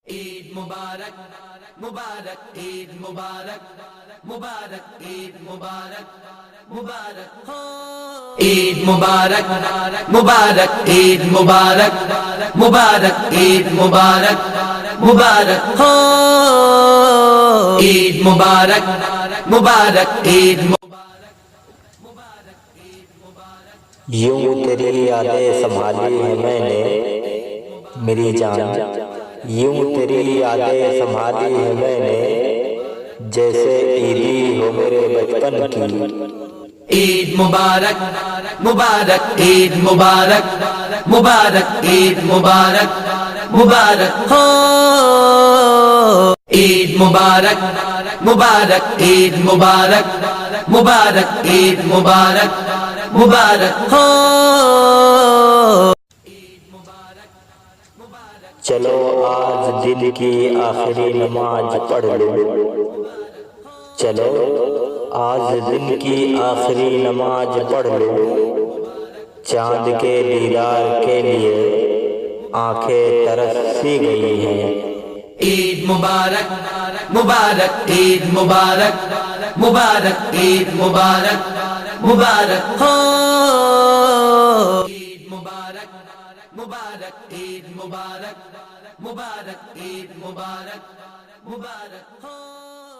عید مبارک مبارک عید مبارک مبارک عید مبارک مبارک ہو عید مبارک مبارک عید مبارک مبارک عید مبارک مبارک ہو عید مبارک مبارک عید یوں تیری یادیں سنبھالی ہیں میں نے میری جان، یوں تیری یادیں سنبھالی ہیں میں نے جیسے عیدی ہو میرے بچپن کی۔ عید مبارک مبارک عید مبارک مبارک عید مبارک مبارک ہو عید مبارک مبارک عید مبارک مبارک عید مبارک مبارک ہو چلو آج دل کی آخری نماز پڑھ لوں، چلو آج دل کی آخری نماز پڑھ لوں، چاند کے دیدار کے لیے آنکھیں ترس سی گئی ہیں۔ عید مبارک مبارک عید مبارک مبارک عید مبارک مبارک ہو عید مبارک مبارک عید مبارک مبارک عید مبارک مبارک ہو۔